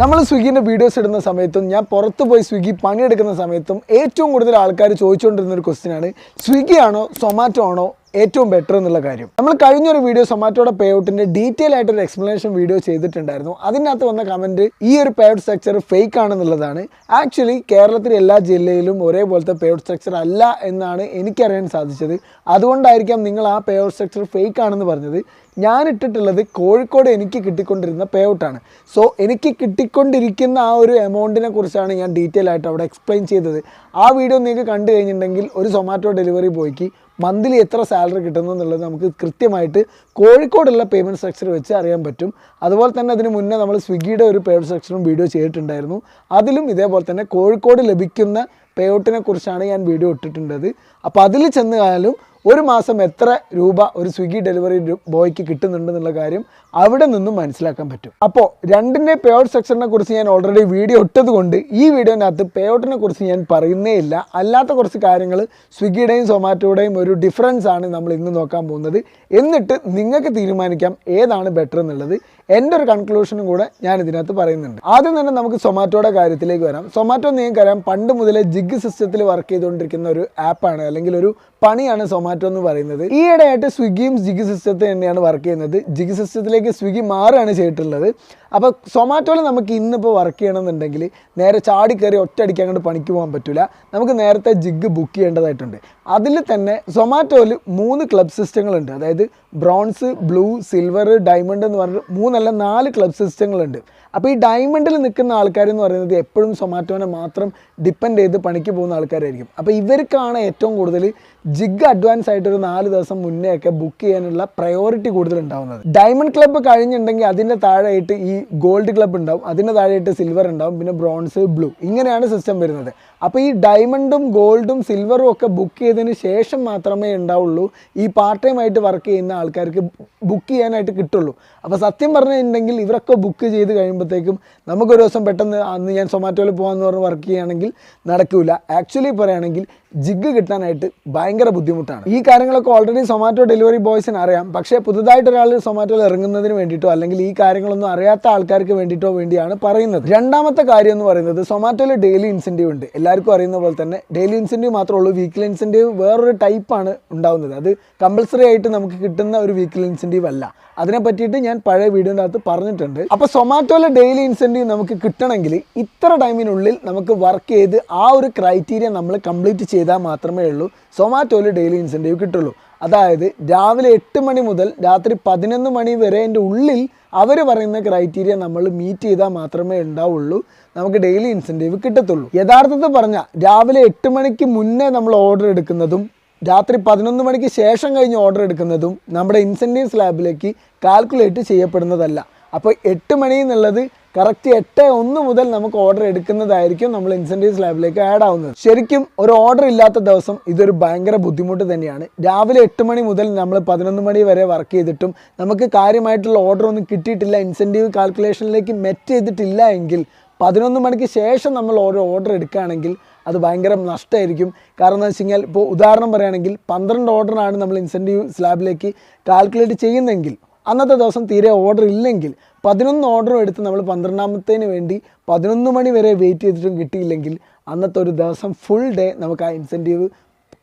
നമ്മൾ സ്വിഗ്ഗിൻ്റെ വീഡിയോസ് ഇടുന്ന സമയത്തും ഞാൻ പുറത്ത് പോയി സ്വിഗ്ഗി പണിയെടുക്കുന്ന സമയത്തും ഏറ്റവും കൂടുതൽ ആൾക്കാർ ചോദിച്ചുകൊണ്ടിരുന്ന ഒരു ക്വസ്റ്റ്യനാണ് സ്വിഗ്ഗി ആണോ സൊമാറ്റോ ആണോ ഏറ്റവും ബെറ്റർ എന്നുള്ള കാര്യം. നമ്മൾ കഴിഞ്ഞൊരു വീഡിയോ സൊമാറ്റോയുടെ പേ ഔട്ടിൻ്റെ ഡീറ്റെയിൽ ആയിട്ടൊരു എക്സ്പ്ലനേഷൻ വീഡിയോ ചെയ്തിട്ടുണ്ടായിരുന്നു. അതിനകത്ത് വന്ന കമൻറ്റ് ഈ ഒരു പേ ഔട്ട് സ്ട്രക്ചർ ഫേക്ക് ആണെന്നുള്ളതാണ്. ആക്ച്വലി കേരളത്തിലെ എല്ലാ ജില്ലയിലും ഒരേപോലത്തെ പേ ഔട്ട് സ്ട്രക്ചർ അല്ല എന്നാണ് എനിക്കറിയാൻ സാധിച്ചത്. അതുകൊണ്ടായിരിക്കാം നിങ്ങൾ ആ പേ ഔട്ട് സ്ട്രക്ചർ ഫേക്ക് ആണെന്ന് പറഞ്ഞത്. ഞാൻ ഇട്ടിട്ടുള്ളത് കോഴിക്കോട് എനിക്ക് കിട്ടിക്കൊണ്ടിരുന്ന പേ ഔട്ടാണ്. സോ എനിക്ക് കിട്ടിക്കൊണ്ടിരിക്കുന്ന ആ ഒരു എമൗണ്ടിനെ കുറിച്ചാണ് ഞാൻ ഡീറ്റെയിൽ ആയിട്ട് അവിടെ എക്സ്പ്ലെയിൻ ചെയ്തത്. ആ വീഡിയോ നിങ്ങൾക്ക് കണ്ടു കഴിഞ്ഞിട്ടുണ്ടെങ്കിൽ ഒരു സൊമാറ്റോ ഡെലിവറി ബോയ്ക്ക് മന്ത്ലി എത്ര സാലറി കിട്ടുന്നു എന്നുള്ളത് നമുക്ക് കൃത്യമായിട്ട് കോഴിക്കോടുള്ള പേയ്മെൻറ്റ് സ്ട്രക്ചർ വെച്ച് അറിയാൻ പറ്റും. അതുപോലെ തന്നെ അതിന് മുന്നേ നമ്മൾ സ്വിഗ്ഗിയുടെ ഒരു പേയ്മെൻറ്റ് സ്ട്രക്ചറും വീഡിയോ ചെയ്തിട്ടുണ്ടായിരുന്നു. അതിലും ഇതേപോലെ തന്നെ കോഴിക്കോട് ലഭിക്കുന്ന പേ ഔട്ടിനെ കുറിച്ചാണ് ഞാൻ വീഡിയോ ഇട്ടിട്ടുള്ളത്. അപ്പോൾ അതിൽ ചെന്നാലും ഒരു മാസം എത്ര രൂപ ഒരു സ്വിഗ്ഗി ഡെലിവറി ബോയ്ക്ക് കിട്ടുന്നുണ്ടെന്നുള്ള കാര്യം അവിടെ നിന്നും മനസ്സിലാക്കാൻ പറ്റും. അപ്പോൾ രണ്ടിൻ്റെ പേ ഔട്ട് സെക്ഷനെ കുറിച്ച് ഞാൻ ഓൾറെഡി വീഡിയോ ഇട്ടത് കൊണ്ട് ഈ വീഡിയോനകത്ത് പേ ഔട്ടിനെ കുറിച്ച് ഞാൻ പറയുന്നേ ഇല്ല. അല്ലാത്ത കുറച്ച് കാര്യങ്ങൾ സ്വിഗ്ഗിയുടെയും സൊമാറ്റോയുടെയും ഒരു ഡിഫറൻസ് ആണ് നമ്മൾ ഇന്ന് നോക്കാൻ പോകുന്നത്. എന്നിട്ട് നിങ്ങൾക്ക് തീരുമാനിക്കാം ഏതാണ് ബെറ്റർ എന്നുള്ളത്. എൻ്റെ ഒരു കൺക്ലൂഷനും കൂടെ ഞാൻ ഇതിനകത്ത് പറയുന്നുണ്ട്. ആദ്യം തന്നെ നമുക്ക് സൊമാറ്റോയുടെ കാര്യത്തിലേക്ക് വരാം. സൊമാറ്റോ നിങ്ങൾക്കറിയാം പണ്ട് മുതലേ ജിഗ് സിസ്റ്റത്തിൽ വർക്ക് ചെയ്തുകൊണ്ടിരിക്കുന്ന ഒരു ആപ്പാണ്, അല്ലെങ്കിൽ ഒരു പണിയാണ് സൊമാറ്റോ എന്ന് പറയുന്നത്. ഈയിടെയായിട്ട് സ്വിഗ്ഗിയും ജിഗ് സിസ്റ്റത്തിൽ തന്നെയാണ് വർക്ക് ചെയ്യുന്നത്. ജിഗ് സിസ്റ്റത്തിലേക്ക് സ്വിഗ്ഗി മാറുകയാണ് ചെയ്തിട്ടുള്ളത്. അപ്പോൾ സൊമാറ്റോയിൽ നമുക്ക് ഇന്നിപ്പോൾ വർക്ക് ചെയ്യണമെന്നുണ്ടെങ്കിൽ നേരെ ചാടി കയറി ഒറ്റയടിക്ക് അങ്ങോട്ട് പണിക്ക് പോകാൻ പറ്റില്ല. നമുക്ക് നേരത്തെ ജിഗ് ബുക്ക് ചെയ്യേണ്ടതായിട്ടുണ്ട്. അതിൽ തന്നെ സൊമാറ്റോയിൽ 3 ക്ലബ് സിസ്റ്റങ്ങളുണ്ട്. അതായത് ബ്രോൺസ്, ബ്ലൂ, സിൽവർ, ഡയമണ്ട് എന്ന് പറഞ്ഞിട്ട് 4 ക്ലബ് സിസ്റ്റങ്ങളുണ്ട്. അപ്പോൾ ഈ ഡയമണ്ടിൽ നിൽക്കുന്ന ആൾക്കാരെന്ന് പറയുന്നത് എപ്പോഴും സൊമാറ്റോനെ മാത്രം ഡിപ്പെൻഡ് ചെയ്ത് പണിക്ക് പോകുന്ന ആൾക്കാരായിരിക്കും. അപ്പോൾ ഇവർക്കാണ് ഏറ്റവും കൂടുതൽ ജിഗ് അഡ്വാൻസ് ആയിട്ട് ഒരു 4 ദിവസം മുന്നേ ഒക്കെ ബുക്ക് ചെയ്യാനുള്ള പ്രയോറിറ്റി കൂടുതൽ ഉണ്ടാവുന്നത്. ഡയമണ്ട് ക്ലബ്ബ് കഴിഞ്ഞിട്ടുണ്ടെങ്കിൽ അതിൻ്റെ താഴെയായിട്ട് ഈ ഗോൾഡ് ക്ലബ്ബ് ഉണ്ടാവും, അതിൻ്റെ താഴെയായിട്ട് സിൽവർ ഉണ്ടാവും, പിന്നെ ബ്രോൺസ്, ബ്ലൂ, ഇങ്ങനെയാണ് സിസ്റ്റം വരുന്നത്. അപ്പോൾ ഈ ഡയമണ്ടും ഗോൾഡും സിൽവറും ഒക്കെ ബുക്ക് ചെയ്തതിന് ശേഷം മാത്രമേ ഉണ്ടാവുള്ളൂ ഈ പാർട്ട് ടൈം ആയിട്ട് വർക്ക് ചെയ്യുന്ന ആൾക്കാർക്ക് ബുക്ക് ചെയ്യാനായിട്ട് കിട്ടുള്ളൂ. അപ്പോൾ സത്യം പറഞ്ഞിട്ടുണ്ടെങ്കിൽ ഇവരൊക്കെ ബുക്ക് ചെയ്ത് കഴിയുമ്പോഴത്തേക്കും നമുക്കൊരു ദിവസം പെട്ടെന്ന് അന്ന് ഞാൻ സൊമാറ്റോയിൽ പോകാമെന്ന് പറഞ്ഞ് വർക്ക് ചെയ്യുകയാണെങ്കിൽ നടക്കില്ല. ആക്ച്വലി പറയുകയാണെങ്കിൽ ജിഗ് കിട്ടാനായിട്ട് ഭയങ്കര ബുദ്ധിമുട്ടാണ്. ഈ കാര്യങ്ങളൊക്കെ ഓൾറെഡി സൊമാറ്റോ ഡെലിവറി ബോയ്സിന് അറിയാം. പക്ഷേ പുതുതായിട്ട് ഒരാൾ സൊമാറ്റോയിൽ ഇറങ്ങുന്നതിന് വേണ്ടിയിട്ടോ അല്ലെങ്കിൽ ഈ കാര്യങ്ങളൊന്നും അറിയാത്ത ആൾക്കാർക്ക് വേണ്ടിയാണ് പറയുന്നത്. രണ്ടാമത്തെ കാര്യം എന്ന് പറയുന്നത് സൊമാറ്റോയിൽ ഡെയിലി ഇൻസെൻറ്റീവ് ഉണ്ട്. എല്ലാവർക്കും അറിയുന്ന പോലെ തന്നെ ഡെയിലി ഇൻസെൻറ്റീവ് മാത്രമേ ഉള്ളൂ. വീക്കിലി ഇൻസെൻറ്റീവ് വേറൊരു ടൈപ്പാണ് ഉണ്ടാകുന്നത്. അത് കമ്പൽസറി ആയിട്ട് നമുക്ക് കിട്ടുന്ന ഒരു വീക്കിലി ഇൻസെൻറ്റീവ് അല്ല. അതിനെ പറ്റിയിട്ട് ഞാൻ പഴയ വീഡിയോൻ്റെ അകത്ത് പറഞ്ഞിട്ടുണ്ട്. അപ്പോൾ സൊമാറ്റോയിലെ ഡെയിലി ഇൻസെൻറ്റീവ് നമുക്ക് കിട്ടണമെങ്കിൽ ഇത്ര ടൈമിനുള്ളിൽ നമുക്ക് വർക്ക് ചെയ്ത് ആ ഒരു ക്രൈറ്റീരിയ നമ്മൾ കംപ്ലീറ്റ് ചെയ്താൽ മാത്രമേ ഉള്ളൂ സൊമാറ്റോയിൽ ഡെയിലി ഇൻസെൻറ്റീവ് കിട്ടുള്ളൂ. അതായത് രാവിലെ 8 മണി മുതൽ രാത്രി 11 മണി വരെൻ്റെ ഉള്ളിൽ അവർ പറയുന്ന ക്രൈറ്റീരിയ നമ്മൾ മീറ്റ് ചെയ്താൽ മാത്രമേ ഉണ്ടാവുള്ളൂ നമുക്ക് ഡെയിലി ഇൻസെൻറ്റീവ് കിട്ടത്തുള്ളൂ. യഥാർത്ഥത്തിൽ പറഞ്ഞാൽ രാവിലെ 8 മണിക്ക് മുന്നേ നമ്മൾ ഓർഡർ എടുക്കുന്നതും രാത്രി 11 മണിക്ക് ശേഷം കഴിഞ്ഞ് ഓർഡർ എടുക്കുന്നതും നമ്മുടെ ഇൻസെൻറ്റീവ് സ്ലാബിലേക്ക് കാൽക്കുലേറ്റ് ചെയ്യപ്പെടുന്നതല്ല. അപ്പോൾ 8 മണി എന്നുള്ളത് കറക്റ്റ് 8:01 മുതൽ നമുക്ക് ഓർഡർ എടുക്കുന്നതായിരിക്കും നമ്മൾ ഇൻസെൻറ്റീവ് സ്ലാബിലേക്ക് ആഡ് ആവുന്നത്. ശരിക്കും ഒരു ഓർഡർ ഇല്ലാത്ത ദിവസം ഇതൊരു ഭയങ്കര ബുദ്ധിമുട്ട് തന്നെയാണ്. രാവിലെ 8 മണി മുതൽ നമ്മൾ 11 മണി വരെ വർക്ക് ചെയ്തിട്ടും നമുക്ക് കാര്യമായിട്ടുള്ള ഓർഡർ ഒന്നും കിട്ടിയിട്ടില്ല, ഇൻസെൻറ്റീവ് കാൽക്കുലേഷനിലേക്ക് മെറ്റ് ചെയ്തിട്ടില്ല എങ്കിൽ 11 മണിക്ക് ശേഷം നമ്മൾ ഓർഡർ എടുക്കുകയാണെങ്കിൽ അത് ഭയങ്കര നഷ്ടമായിരിക്കും. കാരണം എന്ന് വെച്ച് കഴിഞ്ഞാൽ ഇപ്പോൾ ഉദാഹരണം പറയുകയാണെങ്കിൽ 12 ഓർഡറാണ് നമ്മൾ ഇൻസെൻറ്റീവ് സ്ലാബിലേക്ക് കാൽക്കുലേറ്റ് ചെയ്യുന്നതെങ്കിൽ അന്നത്തെ ദിവസം തീരെ ഓർഡർ ഇല്ലെങ്കിൽ 11 ഓർഡറും എടുത്ത് നമ്മൾ 12ാമത്തേന് വേണ്ടി 11 മണി വരെ വെയിറ്റ് ചെയ്തിട്ടും കിട്ടിയില്ലെങ്കിൽ അന്നത്തെ ഒരു ദിവസം ഫുൾ ഡേ നമുക്ക് ആ ഇൻസെൻറ്റീവ്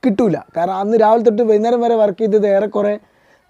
കിട്ടില്ല. കാരണം അന്ന് രാവിലെ തൊട്ട് വൈകുന്നേരം വരെ വർക്ക് ചെയ്തത് ഏറെക്കുറെ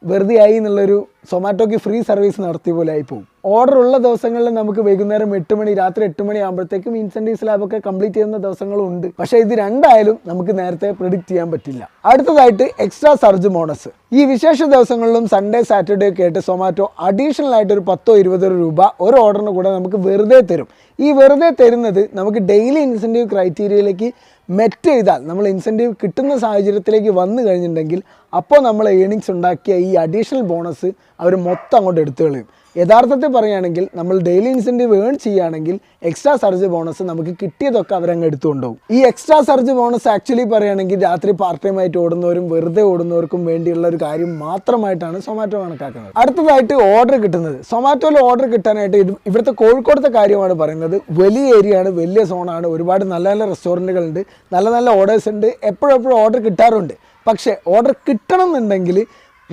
വെറുതെ ആയി എന്നുള്ളൊരു സൊമാറ്റോയ്ക്ക് ഫ്രീ സർവീസ് നടത്തിയ പോലെ ആയി പോകും. ഓർഡർ ഉള്ള ദിവസങ്ങളിൽ നമുക്ക് വൈകുന്നേരം 8 മണി രാത്രി 8 മണി ആകുമ്പോഴത്തേക്കും ഇൻസെൻറ്റീവ് സ്ലാബൊക്കെ കംപ്ലീറ്റ് ചെയ്യുന്ന ദിവസങ്ങളും ഉണ്ട്. പക്ഷേ ഇത് രണ്ടായാലും നമുക്ക് നേരത്തെ പ്രിഡിക്റ്റ് ചെയ്യാൻ പറ്റില്ല. അടുത്തതായിട്ട് എക്സ്ട്രാ സർജ് ബോണസ്. ഈ വിശേഷ ദിവസങ്ങളിലും സൺഡേ സാറ്റർഡേ ഒക്കെ ആയിട്ട് സൊമാറ്റോ അഡീഷണൽ ആയിട്ട് ഒരു 10-20 രൂപ ഒരു ഓർഡറിന് കൂടെ നമുക്ക് വെറുതെ തരും. ഈ വെറുതെ തരുന്നത് നമുക്ക് ഡെയിലി ഇൻസെൻറ്റീവ് ക്രൈറ്റീരിയയിലേക്ക് മെറ്റ് ചെയ്താൽ നമ്മൾ ഇൻസെൻറ്റീവ് കിട്ടുന്ന സാഹചര്യത്തിലേക്ക് വന്നു കഴിഞ്ഞിട്ടുണ്ടെങ്കിൽ അപ്പോൾ നമ്മൾ ഏണിങ്സ് ഉണ്ടാക്കിയ ഈ അഡീഷണൽ ബോണസ് അവർ മൊത്തം അങ്ങോട്ട് എടുത്തു കളയും. യഥാർത്ഥത്തിൽ പറയുകയാണെങ്കിൽ നമ്മൾ ഡെയിലി ഇൻസെൻറ്റീവ് ഏൺ ചെയ്യുകയാണെങ്കിൽ എക്സ്ട്രാ സർജ് ബോണസ് നമുക്ക് കിട്ടിയതൊക്കെ അവരങ്ങ് എടുത്തുകൊണ്ടുപോകും. ഈ എക്സ്ട്രാ സർജ് ബോണസ് ആക്ച്വലി പറയുകയാണെങ്കിൽ രാത്രി പാർട്ട് ടൈം ആയിട്ട് ഓടുന്നവരും വെറുതെ ഓടുന്നവർക്കും വേണ്ടിയുള്ള ഒരു കാര്യം മാത്രമായിട്ടാണ് സൊമാറ്റോ കണക്കാക്കുന്നത്. അടുത്തതായിട്ട് ഓർഡർ കിട്ടുന്നത്. സൊമാറ്റോയിൽ ഓർഡർ കിട്ടാനായിട്ട് ഇവിടുത്തെ കോഴിക്കോടത്തെ കാര്യമാണ് പറയുന്നത്. വലിയ ഏരിയ ആണ്, വലിയ സോണാണ്, ഒരുപാട് നല്ല നല്ല റെസ്റ്റോറൻറ്റുകളുണ്ട്, നല്ല നല്ല ഓർഡേഴ്സ് ഉണ്ട്, എപ്പോഴും ഓർഡർ കിട്ടാറുണ്ട്. പക്ഷേ ഓർഡർ കിട്ടണം എന്നുണ്ടെങ്കിൽ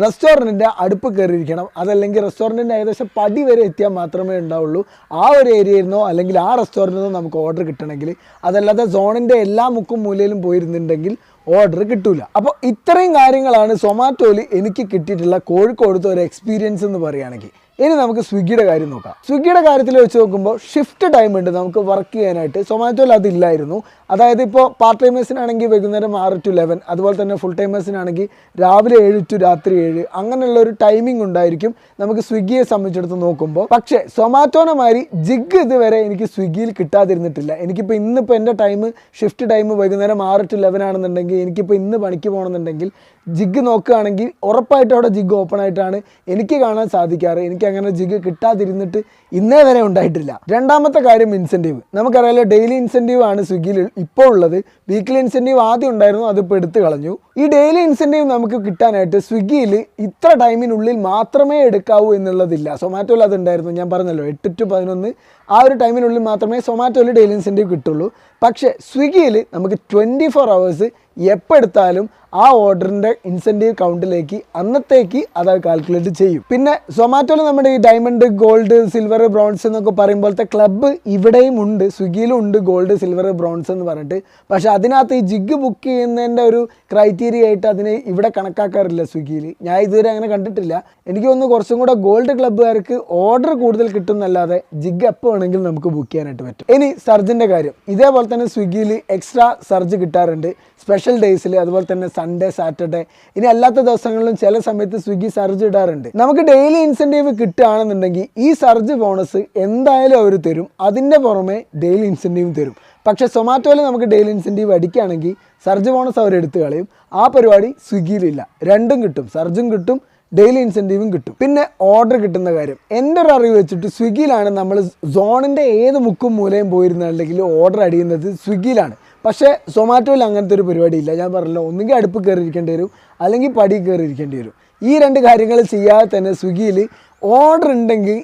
റെസ്റ്റോറൻറ്റിൻ്റെ അടുപ്പ് കയറിയിരിക്കണം, അതല്ലെങ്കിൽ റെസ്റ്റോറൻറ്റിൻ്റെ ഏകദേശം പടി വരെ എത്തിയാൽ മാത്രമേ ഉണ്ടാവുള്ളൂ ആ ഒരു ഏരിയയിൽ നിന്നോ അല്ലെങ്കിൽ ആ റെസ്റ്റോറൻറ്റിൽ നിന്നോ നമുക്ക് ഓർഡർ കിട്ടണമെങ്കിൽ. അതല്ലാതെ സോണിൻ്റെ എല്ലാ മുക്കും മൂലയിലും പോയിരുന്നുണ്ടെങ്കിൽ ഓർഡർ കിട്ടൂല. അപ്പോൾ ഇത്രയും കാര്യങ്ങളാണ് സൊമാറ്റോയിൽ എനിക്ക് കിട്ടിയിട്ടുള്ള കോഴിക്കോടത്തെ ഒരു എക്സ്പീരിയൻസ് എന്ന് പറയുകയാണെങ്കിൽ. ഇനി നമുക്ക് സ്വിഗ്ഗിയുടെ കാര്യം നോക്കാം. സ്വിഗ്ഗിയുടെ കാര്യത്തിൽ വെച്ച് നോക്കുമ്പോൾ ഷിഫ്റ്റ് ടൈം ഉണ്ട് നമുക്ക് വർക്ക് ചെയ്യാനായിട്ട്. സൊമാറ്റോയിൽ അതില്ലായിരുന്നു. അതായത് ഇപ്പോൾ പാർട്ട് ടൈമേഴ്സിനാണെങ്കിൽ വൈകുന്നേരം 6 to 11, അതുപോലെ തന്നെ ഫുൾ ടൈമേഴ്സിനാണെങ്കിൽ രാവിലെ 7 to രാത്രി 7, അങ്ങനെയുള്ള ഒരു ടൈമിംഗ് ഉണ്ടായിരിക്കും നമുക്ക് സ്വിഗ്ഗിയെ സംബന്ധിച്ചിടത്ത് നോക്കുമ്പോൾ. പക്ഷേ സൊമാറ്റോനെ മാതിരി ജിഗ് ഇതുവരെ എനിക്ക് സ്വിഗ്ഗിയിൽ കിട്ടാതിരുന്നിട്ടില്ല. എനിക്കിപ്പോൾ ഇന്നിപ്പോൾ എൻ്റെ ഷിഫ്റ്റ് ടൈം വൈകുന്നേരം 6 to 11 ആണെന്നുണ്ടെങ്കിൽ എനിക്കിപ്പോൾ ഇന്ന് പണിക്ക് പോകണമെന്നുണ്ടെങ്കിൽ ജിഗ് നോക്കുകയാണെങ്കിൽ ഉറപ്പായിട്ടും അവിടെ ജിഗ് ഓപ്പൺ ആയിട്ടാണ് എനിക്ക് കാണാൻ സാധിക്കാറ്. എനിക്ക് അങ്ങനെ ജിഗ് കിട്ടാതിരുന്നിട്ട് ഇന്നേ വരെ ഉണ്ടായിട്ടില്ല. രണ്ടാമത്തെ കാര്യം ഇൻസെൻറ്റീവ്. നമുക്കറിയാലോ ഡെയിലി ഇൻസെൻറ്റീവ് ആണ് സ്വിഗ്ഗിയിൽ ഇപ്പോൾ ഉള്ളത്. വീക്കിലി ഇൻസെൻറ്റീവ് ആദ്യം ഉണ്ടായിരുന്നു, അതിപ്പോൾ എടുത്തു കളഞ്ഞു. ഈ ഡെയിലി ഇൻസെൻറ്റീവ് നമുക്ക് കിട്ടാനായിട്ട് സ്വിഗ്ഗിയിൽ ഇത്ര ടൈമിനുള്ളിൽ മാത്രമേ എടുക്കാവൂ എന്നുള്ളതില്ല. സൊമാറ്റോയിൽ അതുണ്ടായിരുന്നു, ഞാൻ പറഞ്ഞല്ലോ 8 to 11 ആ ഒരു ടൈമിനുള്ളിൽ മാത്രമേ സൊമാറ്റോയിൽ ഡെയിലി ഇൻസെൻറ്റീവ് കിട്ടുള്ളൂ. പക്ഷേ സ്വിഗ്ഗിയിൽ നമുക്ക് 24 hours എപ്പോൾ എടുത്താലും ആ ഓർഡറിൻ്റെ ഇൻസെൻറ്റീവ് കൗണ്ടിലേക്ക് അന്നത്തേക്ക് അത് കാൽക്കുലേറ്റ് ചെയ്യും. പിന്നെ സൊമാറ്റോയിൽ നമ്മുടെ ഈ ഡയമണ്ട്, ഗോൾഡ്, സിൽവർ, ബ്രോൺസ് എന്നൊക്കെ പറയുമ്പോഴത്തെ ക്ലബ്ബ് ഇവിടെയും ഉണ്ട്, സ്വിഗ്ഗിയിലും ഉണ്ട് ഗോൾഡ്, സിൽവർ, ബ്രോൺസ് എന്ന് പറഞ്ഞിട്ട്. പക്ഷേ അതിനകത്ത് ഈ ജിഗ് ബുക്ക് ചെയ്യുന്നതിൻ്റെ ഒരു ക്രൈറ്റീരിയ ആയിട്ട് അതിനെ ഇവിടെ കണക്കാക്കാറില്ല സ്വിഗ്ഗിയിൽ. ഞാൻ ഇതുവരെ അങ്ങനെ കണ്ടിട്ടില്ല. എനിക്ക് തോന്നുന്നു കുറച്ചും കൂടെ ഗോൾഡ് ക്ലബ്ബുകാർക്ക് ഓർഡർ കൂടുതൽ കിട്ടുന്നല്ലാതെ ജിഗ് എപ്പോൾ വേണമെങ്കിലും നമുക്ക് ബുക്ക് ചെയ്യാനായിട്ട് പറ്റും. ഇനി സർജിൻ്റെ കാര്യം, ഇതേപോലെ തന്നെ സ്വിഗ്ഗിയിൽ എക്സ്ട്രാ സർജ് കിട്ടാറുണ്ട് സ്പെഷ്യൽ ഡേയ്സിൽ, അതുപോലെ തന്നെ സൺഡേ, സാറ്റർഡേ. ഇനി അല്ലാത്ത ദിവസങ്ങളിലും ചില സമയത്ത് സ്വിഗ്ഗി സർജ് ഇടാറുണ്ട്. നമുക്ക് ഡെയിലി ഇൻസെൻറ്റീവ് കിട്ടുകയാണെന്നുണ്ടെങ്കിൽ ഈ സർജ് ബോണസ് എന്തായാലും അവർ തരും, അതിൻ്റെ പുറമെ ഡെയിലി ഇൻസെൻറ്റീവ് തരും. പക്ഷേ സൊമാറ്റോയിൽ നമുക്ക് ഡെയിലി ഇൻസെൻറ്റീവ് അടിക്കുകയാണെങ്കിൽ സർജ് ബോണസ് അവർ എടുത്തു കളയും. ആ പരിപാടി സ്വിഗ്ഗിയിലില്ല. രണ്ടും കിട്ടും, സർജും കിട്ടും, ഡെയിലി ഇൻസെൻറ്റീവും കിട്ടും. പിന്നെ ഓർഡർ കിട്ടുന്ന കാര്യം, എൻ്റെ ഒരു അറിവ് വെച്ചിട്ട് സ്വിഗ്ഗിയിലാണ് നമ്മൾ സോണിൻ്റെ ഏത് മുക്കും മൂലയും പോയിരുന്നുണ്ടെങ്കിൽ ഓർഡർ അടിയുന്നത് സ്വിഗ്ഗിയിലാണ്. പക്ഷേ സൊമാറ്റോയിൽ അങ്ങനത്തെ ഒരു പരിപാടി ഇല്ല. ഞാൻ പറഞ്ഞല്ലോ, ഒന്നുകിൽ അടുപ്പ് കയറിയിരിക്കേണ്ടി വരും, അല്ലെങ്കിൽ പടി കയറിയിരിക്കേണ്ടി വരും. ഈ രണ്ട് കാര്യങ്ങൾ ചെയ്യാതെ തന്നെ സ്വിഗ്ഗിയിൽ ഓർഡർ ഉണ്ടെങ്കിൽ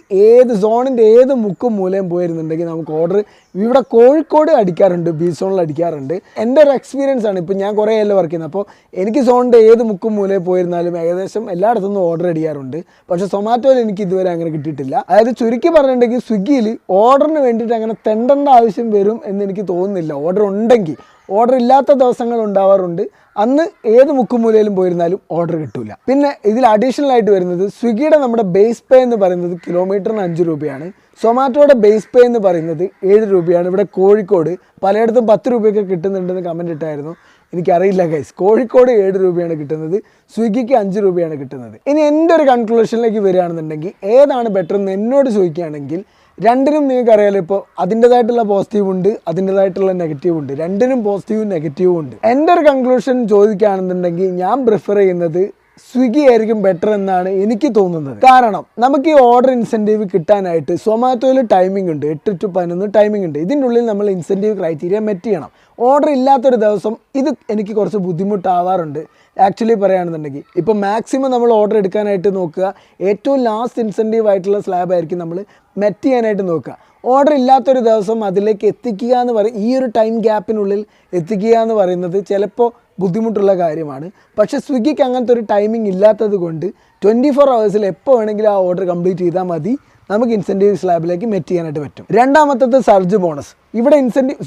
സോണിൻ്റെ ഏത് മുക്കും മൂലയും പോയിരുന്നുണ്ടെങ്കിൽ നമുക്ക് ഓർഡർ ഇവിടെ കോഴിക്കോട് അടിക്കാറുണ്ട്, ബി സോണിൽ അടിക്കാറുണ്ട്. എൻ്റെ ഒരു എക്സ്പീരിയൻസ് ആണ്. ഇപ്പോൾ ഞാൻ കുറേ എല്ലാം വർക്ക് ചെയ്യുന്നത്, അപ്പോൾ എനിക്ക് സോണിൻ്റെ ഏത് മുക്കും മൂലയും പോയിരുന്നാലും ഏകദേശം എല്ലായിടത്തുനിന്നും ഓർഡർ അടിക്കാറുണ്ട്. പക്ഷേ സൊമാറ്റോയിൽ എനിക്ക് ഇതുവരെ അങ്ങനെ കിട്ടിയിട്ടില്ല. അതായത് ചുരുക്കി പറഞ്ഞിട്ടുണ്ടെങ്കിൽ സ്വിഗ്ഗിയിൽ ഓർഡറിന് വേണ്ടിയിട്ട് അങ്ങനെ തെണ്ടേണ്ട ആവശ്യം വരും എന്ന് എനിക്ക് തോന്നുന്നില്ല. ഓർഡർ ഉണ്ടെങ്കിൽ, ഓർഡർ ഇല്ലാത്ത ദിവസങ്ങൾ ഉണ്ടാവാറുണ്ട്, അന്ന് ഏത് മുക്കുമൂലയിലും പോയിരുന്നാലും ഓർഡർ കിട്ടില്ല. പിന്നെ ഇതിൽ അഡീഷണൽ ആയിട്ട് വരുന്നത് സ്വിഗ്ഗിയുടെ നമ്മുടെ ബേസ് പേ എന്ന് പറയുന്നത് കിലോമീറ്ററിന് 5 രൂപയാണ്. സൊമാറ്റോയുടെ ബേസ് പേ എന്ന് പറയുന്നത് 7 രൂപയാണ്. ഇവിടെ കോഴിക്കോട് പലയിടത്തും 10 രൂപയൊക്കെ കിട്ടുന്നുണ്ടെന്ന് കമൻറ്റ് ഇട്ടായിരുന്നു. എനിക്കറിയില്ല ഗൈസ്, കോഴിക്കോട് 7 രൂപയാണ് കിട്ടുന്നത്, സ്വിഗ്ഗിക്ക് 5 രൂപയാണ് കിട്ടുന്നത്. ഇനി എൻ്റെ ഒരു കൺക്ലൂഷനിലേക്ക് വരികയാണെന്നുണ്ടെങ്കിൽ ഏതാണ് ബെറ്റർ എന്ന് എന്നോട് ചോദിക്കുകയാണെങ്കിൽ രണ്ടിനും നിങ്ങൾക്കറിയാലോ, ഇപ്പോൾ അതിൻ്റെതായിട്ടുള്ള പോസിറ്റീവ് ഉണ്ട്, അതിൻ്റെതായിട്ടുള്ള നെഗറ്റീവ് ഉണ്ട്. രണ്ടിനും പോസിറ്റീവും നെഗറ്റീവും ഉണ്ട്. എൻ്റെ ഒരു കൺക്ലൂഷൻ ചോദിക്കുകയാണെന്നുണ്ടെങ്കിൽ ഞാൻ പ്രിഫർ ചെയ്യുന്നത് സ്വിഗ്ഗി ആയിരിക്കും ബെറ്റർ എന്നാണ് എനിക്ക് തോന്നുന്നത്. കാരണം നമുക്ക് ഈ ഓർഡർ ഇൻസെൻറ്റീവ് കിട്ടാനായിട്ട് സൊമാറ്റോയിൽ ടൈമിംഗ് ഉണ്ട്, 8 to 11 ടൈമിംഗ് ഉണ്ട്. ഇതിൻ്റെ ഉള്ളിൽ നമ്മൾ ഇൻസെൻറ്റീവ് ക്രൈറ്റീരിയ മെറ്റ് ചെയ്യണം. ഓർഡർ ഇല്ലാത്തൊരു ദിവസം ഇത് എനിക്ക് കുറച്ച് ബുദ്ധിമുട്ടാവാറുണ്ട് ആക്ച്വലി പറയുകയാണെന്നുണ്ടെങ്കിൽ. ഇപ്പോൾ മാക്സിമം നമ്മൾ ഓർഡർ എടുക്കാനായിട്ട് നോക്കുക, ഏറ്റവും ലാസ്റ്റ് ഇൻസെൻറ്റീവ് ആയിട്ടുള്ള സ്ലാബ് ആയിരിക്കും നമ്മൾ മെറ്റ് ചെയ്യാനായിട്ട് നോക്കുക. ഓർഡർ ഇല്ലാത്തൊരു ദിവസം അതിലേക്ക് എത്തിക്കുക എന്ന് ഈ ഒരു ടൈം ഗ്യാപ്പിനുള്ളിൽ എത്തിക്കുക എന്ന് പറയുന്നത് ചിലപ്പോൾ ബുദ്ധിമുട്ടുള്ള കാര്യമാണ്. പക്ഷേ സ്വിഗ്ഗിക്ക് അങ്ങനത്തെ ഒരു ടൈമിംഗ് ഇല്ലാത്തത് കൊണ്ട് 24 hours എപ്പോൾ വേണമെങ്കിലും ആ ഓർഡർ കംപ്ലീറ്റ് ചെയ്താൽ മതി, നമുക്ക് ഇൻസെൻറ്റീവ് സ്ലാബിലേക്ക് മെറ്റ് ചെയ്യാനായിട്ട് പറ്റും. രണ്ടാമത്തത് സർജ് ബോണസ്. ഇവിടെ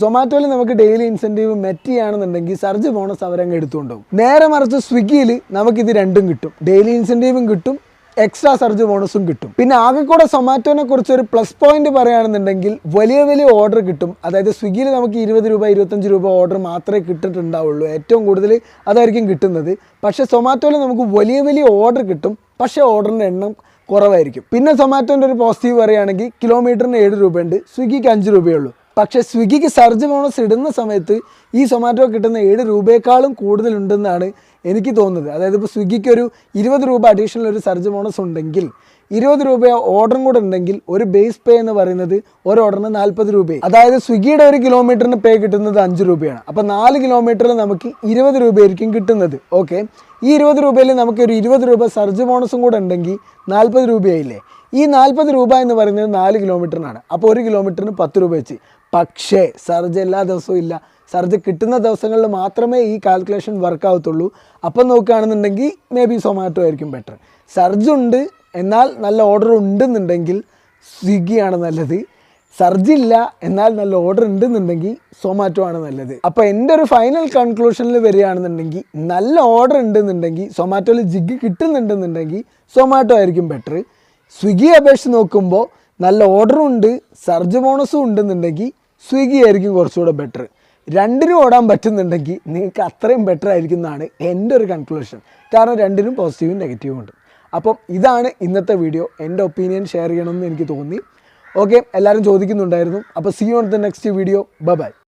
സൊമാറ്റോയിൽ നമുക്ക് ഡെയിലി ഇൻസെൻറ്റീവ് മെറ്റ് ചെയ്യുകയാണെന്നുണ്ടെങ്കിൽ സർജ് ബോണസ് അവരങ്ങ് എടുത്തുകൊണ്ടുപോകും. നേരെ മറിച്ച് സ്വിഗ്ഗിയിൽ നമുക്കിത് രണ്ടും കിട്ടും, ഡെയിലി ഇൻസെൻറ്റീവും കിട്ടും, എക്സ്ട്രാ സർജ് ബോണസും കിട്ടും. പിന്നെ ആകെക്കൂടെ സൊമാറ്റോനെ കുറിച്ച് ഒരു പ്ലസ് പോയിന്റ് പറയുകയാണെന്നുണ്ടെങ്കിൽ വലിയ ഓർഡർ കിട്ടും. അതായത് സ്വിഗ്ഗിയിൽ നമുക്ക് 20 രൂപ 25 രൂപ ഓർഡർ മാത്രമേ കിട്ടിയിട്ടുണ്ടാവുള്ളൂ, ഏറ്റവും കൂടുതൽ അതായിരിക്കും കിട്ടുന്നത്. പക്ഷേ സൊമാറ്റോയിൽ നമുക്ക് വലിയ ഓർഡർ കിട്ടും, പക്ഷേ ഓർഡറിൻ്റെ എണ്ണം കുറവായിരിക്കും. പിന്നെ സൊമാറ്റോൻ്റെ ഒരു പോസിറ്റീവ് പറയുകയാണെങ്കിൽ കിലോമീറ്ററിന് 7 രൂപയുണ്ട്, സ്വിഗ്ഗിക്ക് 5 രൂപയേ ഉള്ളൂ. പക്ഷേ സ്വിഗ്ഗിക്ക് സർജ് ബോണസ് ഇടുന്ന സമയത്ത് ഈ സൊമാറ്റോ കിട്ടുന്ന 7 രൂപയേക്കാളും കൂടുതലുണ്ടെന്നാണ് എനിക്ക് തോന്നുന്നത്. അതായത് ഇപ്പോൾ സ്വിഗ്ഗിക്ക് ഒരു 20 രൂപ അഡീഷണൽ ഒരു സർജ് ബോണസ് ഉണ്ടെങ്കിൽ 20 രൂപ ഓർഡറും കൂടെ ഉണ്ടെങ്കിൽ ഒരു ബേസ് പേ എന്ന് പറയുന്നത് ഒരു ഓർഡറിന് 40 രൂപയും. അതായത് സ്വിഗ്ഗിയുടെ ഒരു കിലോമീറ്ററിന് പേ കിട്ടുന്നത് 5 രൂപയാണ്. അപ്പോൾ 4 കിലോമീറ്ററിൽ നമുക്ക് 20 രൂപയായിരിക്കും കിട്ടുന്നത്. ഓക്കെ, ഈ 20 രൂപയിൽ നമുക്ക് ഒരു 20 രൂപ സർജ് ബോണസും കൂടെ ഉണ്ടെങ്കിൽ 40 രൂപയായില്ലേ. ഈ 40 രൂപ എന്ന് പറയുന്നത് 4 കിലോമീറ്ററിനാണ്. അപ്പോൾ 1 കിലോമീറ്ററിന് 10 രൂപ വെച്ച്. പക്ഷേ സർജ് എല്ലാ ദിവസവും ഇല്ല. സർജ് കിട്ടുന്ന ദിവസങ്ങളിൽ മാത്രമേ ഈ കാൽക്കുലേഷൻ വർക്ക് ആവത്തുള്ളൂ. അപ്പം നോക്കുകയാണെന്നുണ്ടെങ്കിൽ മേ ബി സൊമാറ്റോ ആയിരിക്കും ബെറ്റർ. സർജ് ഉണ്ട് എന്നാൽ നല്ല ഓർഡർ ഉണ്ടെന്നുണ്ടെങ്കിൽ സ്വിഗ്ഗിയാണ് നല്ലത്. സർജ് ഇല്ല എന്നാൽ നല്ല ഓർഡർ ഉണ്ടെന്നുണ്ടെങ്കിൽ സൊമാറ്റോ ആണ് നല്ലത്. അപ്പോൾ എൻ്റെ ഒരു ഫൈനൽ കൺക്ലൂഷനിൽ വരികയാണെന്നുണ്ടെങ്കിൽ നല്ല ഓർഡർ ഉണ്ടെന്നുണ്ടെങ്കിൽ സൊമാറ്റോയിൽ ജിഗ് കിട്ടുന്നുണ്ടെന്നുണ്ടെങ്കിൽ സൊമാറ്റോ ആയിരിക്കും ബെറ്റർ. സ്വിഗ്ഗി അപേക്ഷിച്ച് നോക്കുമ്പോൾ നല്ല ഓർഡറും ഉണ്ട് സർജ് ബോണസും ഉണ്ടെന്നുണ്ടെങ്കിൽ സ്വിഗ്ഗി ആയിരിക്കും കുറച്ചുകൂടെ ബെറ്റർ. രണ്ടിനും ഓടാൻ പറ്റുന്നുണ്ടെങ്കിൽ നിങ്ങൾക്ക് അത്രയും ബെറ്റർ ആയിരിക്കും എന്നാണ് എൻ്റെ ഒരു കൺക്ലൂഷൻ. കാരണം രണ്ടിനും പോസിറ്റീവും നെഗറ്റീവും ഉണ്ട്. അപ്പം ഇതാണ് ഇന്നത്തെ വീഡിയോ. എൻ്റെ ഒപ്പീനിയൻ ഷെയർ ചെയ്യണമെന്ന് എനിക്ക് തോന്നി. ഓക്കെ, എല്ലാവരും ചോദിക്കുന്നുണ്ടായിരുന്നു. അപ്പോൾ see you on the next video. By.